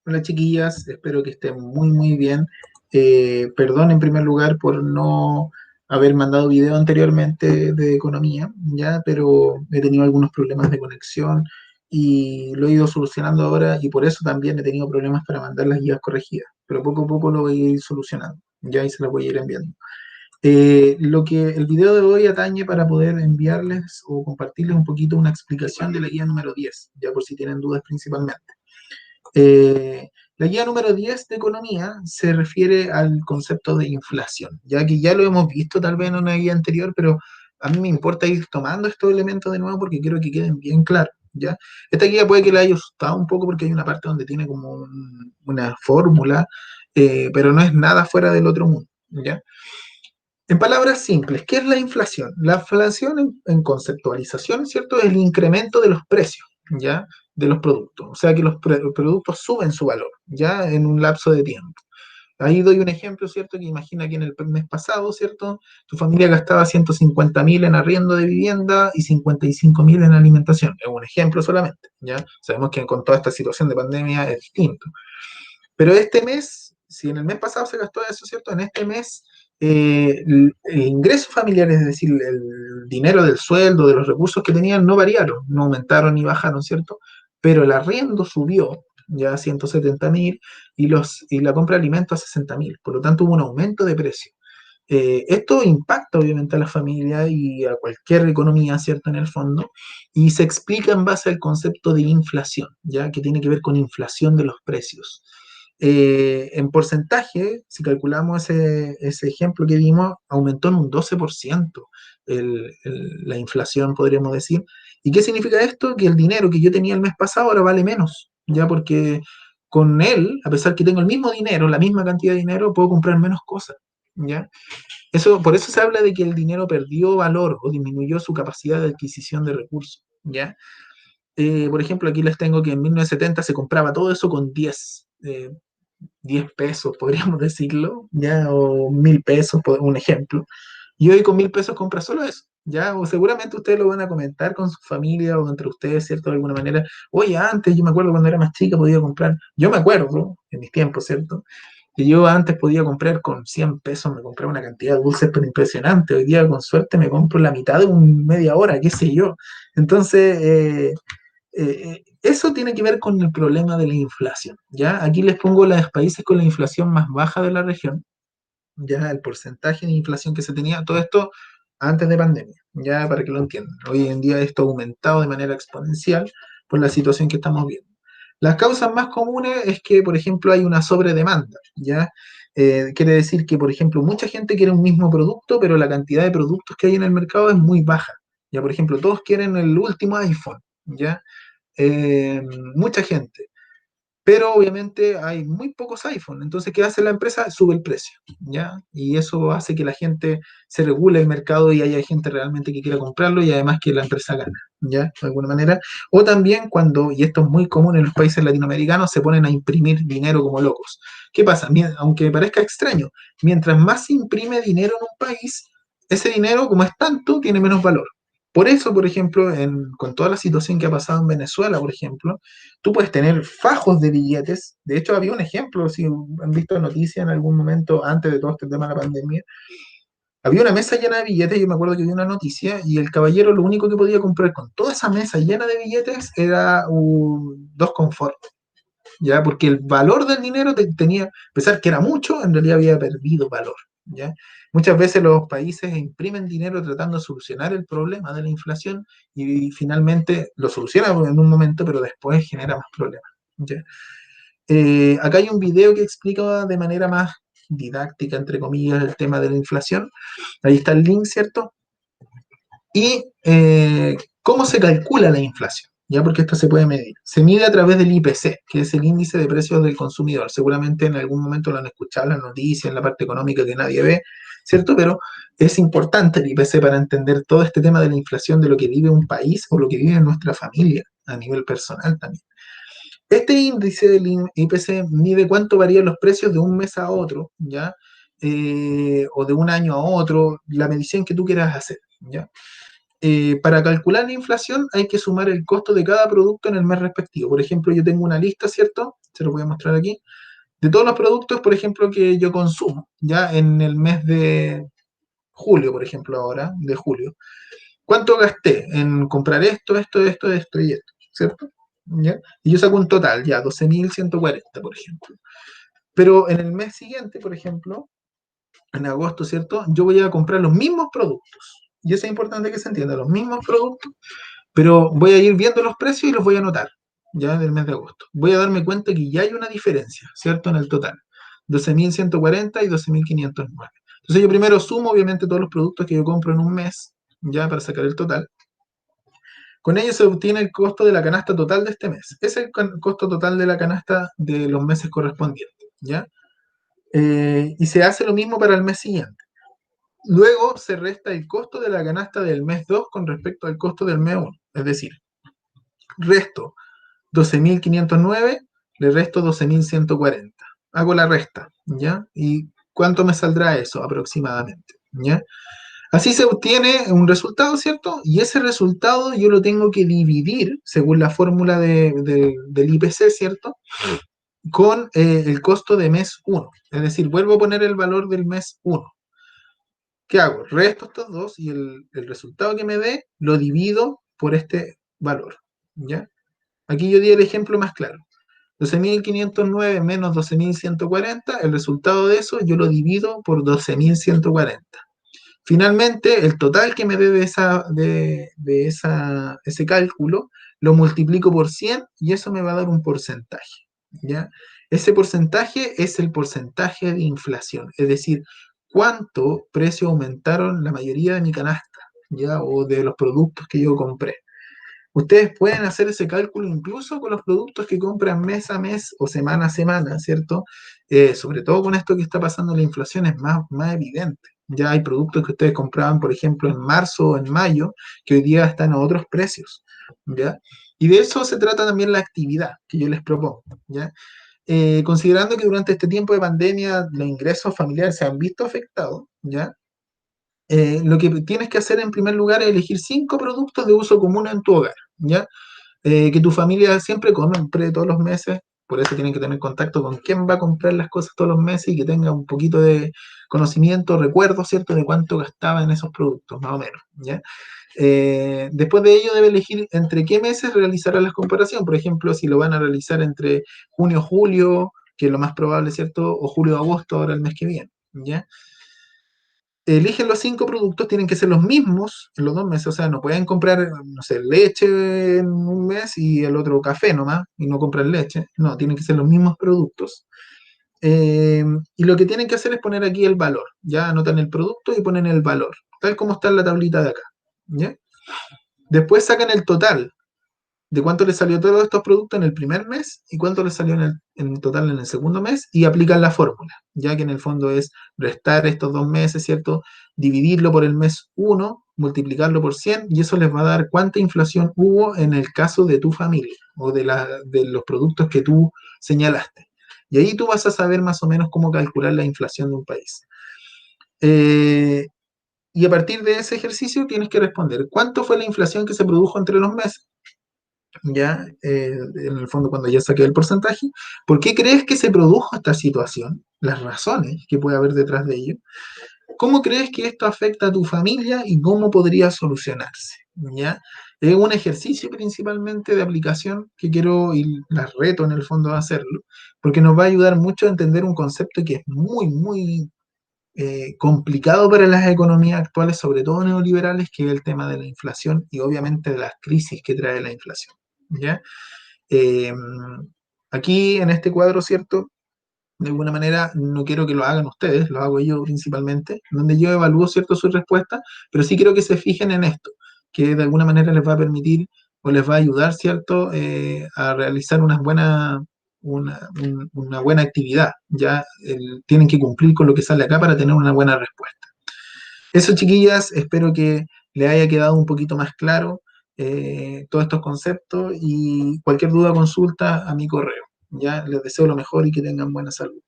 Hola chiquillas, espero que estén muy muy bien. Perdón en primer lugar por no haber mandado video anteriormente de economía, ya, pero he tenido algunos problemas de conexión y lo he ido solucionando ahora y por eso también he tenido problemas para mandar las guías corregidas, pero poco a poco lo voy a ir solucionando, ya y se las voy a ir enviando. Lo que el video de hoy atañe para poder enviarles o compartirles un poquito una explicación de la guía número 10, ya por si tienen dudas principalmente. La guía número 10 de economía se refiere al concepto de inflación, ya que ya lo hemos visto tal vez en una guía anterior, pero a mí me importa ir tomando estos elementos de nuevo porque quiero que queden bien claros, ¿ya? Esta guía puede que le haya asustado un poco porque hay una parte donde tiene como una fórmula, pero no es nada fuera del otro mundo, ¿ya? En palabras simples, ¿qué es la inflación? La inflación en conceptualización, ¿cierto? Es el incremento de los precios, ¿ya? De los productos. O sea que los productos suben su valor, ¿ya? En un lapso de tiempo. Ahí doy un ejemplo, ¿cierto? Que imagina que en el mes pasado, ¿cierto? Tu familia gastaba 150.000 en arriendo de vivienda y 55.000 en alimentación. Es un ejemplo solamente, ¿ya? Sabemos que con toda esta situación de pandemia es distinto. Pero este mes, si en el mes pasado se gastó eso, ¿cierto? En este mes, el ingreso familiar, es decir, el dinero del sueldo, de los recursos que tenían, no variaron, no aumentaron ni bajaron, ¿cierto? Pero el arriendo subió ya a 170.000 y la compra de alimentos a 60.000. Por lo tanto, hubo un aumento de precio. Esto impacta obviamente a la familia y a cualquier economía, ¿cierto? En el fondo, y se explica en base al concepto de inflación, ¿ya? Que tiene que ver con inflación de los precios. En porcentaje, si calculamos ese ejemplo que dimos, aumentó en un 12% la inflación, podríamos decir. ¿Y qué significa esto? Que el dinero que yo tenía el mes pasado ahora vale menos, ya porque con él, a pesar que tengo el mismo dinero, la misma cantidad de dinero, puedo comprar menos cosas, ¿ya? Por eso se habla de que el dinero perdió valor o disminuyó su capacidad de adquisición de recursos, ¿ya? Por ejemplo, aquí les tengo que en 1970 se compraba todo eso con 10 pesos, podríamos decirlo, ¿ya? O 1.000 pesos, por un ejemplo. Y hoy con 1.000 pesos compra solo eso, ¿ya? O seguramente ustedes lo van a comentar con su familia o entre ustedes, ¿cierto? De alguna manera. Oye, antes yo me acuerdo cuando era más chica podía comprar, yo me acuerdo, en mis tiempos, ¿cierto? Que yo antes podía comprar con 100 pesos, me compraba una cantidad de dulces pero impresionante. Hoy día con suerte me compro la mitad de un media hora, qué sé yo. Entonces, eso tiene que ver con el problema de la inflación, ¿ya? Aquí les pongo los países con la inflación más baja de la región, ya el porcentaje de inflación que se tenía, todo esto antes de pandemia, ya para que lo entiendan. Hoy en día esto ha aumentado de manera exponencial por la situación que estamos viendo. Las causas más comunes es que, por ejemplo, hay una sobredemanda, ¿ya? Quiere decir que, por ejemplo, mucha gente quiere un mismo producto, pero la cantidad de productos que hay en el mercado es muy baja. Ya, por ejemplo, todos quieren el último iPhone, ¿ya? Eh, Mucha gente, pero obviamente hay muy pocos iPhone. Entonces, ¿qué hace la empresa? Sube el precio, ¿ya? Y eso hace que la gente se regule el mercado y haya gente realmente que quiera comprarlo y además que la empresa gana, ¿ya? De alguna manera. O también cuando, y esto es muy común en los países latinoamericanos, se ponen a imprimir dinero como locos. ¿Qué pasa? Aunque parezca extraño, mientras más se imprime dinero en un país, ese dinero, como es tanto, tiene menos valor. Por eso, por ejemplo, con toda la situación que ha pasado en Venezuela, por ejemplo, tú puedes tener fajos de billetes. De hecho, había un ejemplo, si han visto noticias en algún momento antes de todo este tema de la pandemia, había una mesa llena de billetes, yo me acuerdo que vi una noticia, y el caballero lo único que podía comprar con toda esa mesa llena de billetes era dos confort, ¿ya? Porque el valor del dinero tenía, a pesar que era mucho, en realidad había perdido valor, ¿ya? Muchas veces los países imprimen dinero tratando de solucionar el problema de la inflación y finalmente lo solucionan en un momento, pero después genera más problemas, ¿ya? Acá hay un video que explica de manera más didáctica, entre comillas, el tema de la inflación. Ahí está el link, ¿cierto? Y cómo se calcula la inflación, ya porque esto se puede medir. Se mide a través del IPC, que es el índice de precios del consumidor. Seguramente en algún momento lo han escuchado en las noticias, en la parte económica que nadie ve, ¿cierto? Pero es importante el IPC para entender todo este tema de la inflación, de lo que vive un país o lo que vive nuestra familia a nivel personal también. Este índice del IPC mide cuánto varían los precios de un mes a otro, ¿ya? O de un año a otro, la medición que tú quieras hacer, ¿ya? Para calcular la inflación hay que sumar el costo de cada producto en el mes respectivo. Por ejemplo, yo tengo una lista, ¿cierto? Se lo voy a mostrar aquí. De todos los productos, por ejemplo, que yo consumo, ya en el mes de julio, por ejemplo, ahora, de julio. ¿Cuánto gasté en comprar esto y esto? ¿Cierto? ¿Ya? Y yo saco un total, ya, 12.140, por ejemplo. Pero en el mes siguiente, por ejemplo, en agosto, ¿cierto? Yo voy a comprar los mismos productos. Y eso es importante que se entienda, los mismos productos, pero voy a ir viendo los precios y los voy a anotar, ya del mes de agosto. Voy a darme cuenta que ya hay una diferencia, ¿cierto? En el total, 12.140 y 12.509. Entonces yo primero sumo, obviamente, todos los productos que yo compro en un mes, ya para sacar el total. Con ello se obtiene el costo de la canasta total de este mes. Es el costo total de la canasta de los meses correspondientes, ¿ya? Y se hace lo mismo para el mes siguiente. Luego se resta el costo de la canasta del mes 2 con respecto al costo del mes 1. Es decir, resto 12.509, le resto 12.140. Hago la resta, ¿ya? ¿Y cuánto me saldrá eso aproximadamente? ¿Ya? Así se obtiene un resultado, ¿cierto? Y ese resultado yo lo tengo que dividir, según la fórmula del IPC, ¿cierto? Con el costo de mes 1. Es decir, vuelvo a poner el valor del mes 1. ¿Qué hago? Resto estos dos y el resultado que me dé lo divido por este valor, ¿ya? Aquí yo di el ejemplo más claro. 12.509 menos 12.140, el resultado de eso yo lo divido por 12.140. Finalmente, el total que me dé ese cálculo lo multiplico por 100 y eso me va a dar un porcentaje, ¿ya? Ese porcentaje es el porcentaje de inflación, es decir, cuánto precio aumentaron la mayoría de mi canasta, ¿ya? O de los productos que yo compré. Ustedes pueden hacer ese cálculo incluso con los productos que compran mes a mes o semana a semana, ¿cierto? Sobre todo con esto que está pasando, la inflación es más evidente. Ya hay productos que ustedes compraban, por ejemplo, en marzo o en mayo, que hoy día están a otros precios, ¿ya? Y de eso se trata también la actividad que yo les propongo, ¿ya? Considerando que durante este tiempo de pandemia los ingresos familiares se han visto afectados, ¿ya? Lo que tienes que hacer en primer lugar es elegir 5 productos de uso común en tu hogar, ¿ya? Que tu familia siempre compre todos los meses, por eso tienen que tener contacto con quién va a comprar las cosas todos los meses y que tenga un poquito de conocimiento, recuerdo, ¿cierto?, de cuánto gastaba en esos productos, más o menos, ¿ya? Después de ello debe elegir entre qué meses realizará la comparación, por ejemplo, si lo van a realizar entre junio-julio, que es lo más probable, ¿cierto?, o julio-agosto, ahora el mes que viene, ¿ya? Eligen los 5 productos, tienen que ser los mismos en los 2 meses, o sea, no pueden comprar, no sé, leche en un mes y el otro café nomás, y no compran leche, no, tienen que ser los mismos productos. Eh, y lo que tienen que hacer es poner aquí el valor, ya anotan el producto y ponen el valor, tal como está en la tablita de acá, ¿ya? Después sacan el total de cuánto les salió todos estos productos en el primer mes y cuánto les salió en total en el segundo mes y aplican la fórmula, ya que en el fondo es restar estos 2 meses, ¿cierto? Dividirlo por el mes 1, multiplicarlo por 100 y eso les va a dar cuánta inflación hubo en el caso de tu familia o de los productos que tú señalaste. Y ahí tú vas a saber más o menos cómo calcular la inflación de un país. Eh, y a partir de ese ejercicio tienes que responder, ¿cuánto fue la inflación que se produjo entre los meses? Ya, en el fondo cuando ya saqué el porcentaje, ¿por qué crees que se produjo esta situación? Las razones que puede haber detrás de ello. ¿Cómo crees que esto afecta a tu familia y cómo podría solucionarse? ¿Ya? Es un ejercicio principalmente de aplicación que quiero y las reto en el fondo a hacerlo, porque nos va a ayudar mucho a entender un concepto que es muy complicado para las economías actuales, sobre todo neoliberales, que es el tema de la inflación y obviamente de las crisis que trae la inflación. ¿Ya? Eh, Aquí en este cuadro, ¿cierto? De alguna manera no quiero que lo hagan ustedes, lo hago yo principalmente, donde yo evalúo, ¿cierto?, sus respuestas, pero sí quiero que se fijen en esto, que de alguna manera les va a permitir o les va a ayudar, ¿cierto?, a realizar una buena actividad. Ya tienen que cumplir con lo que sale acá para tener una buena respuesta. Eso, chiquillas, espero que les haya quedado un poquito más claro todos estos conceptos y cualquier duda o consulta a mi correo. Ya les deseo lo mejor y que tengan buena salud.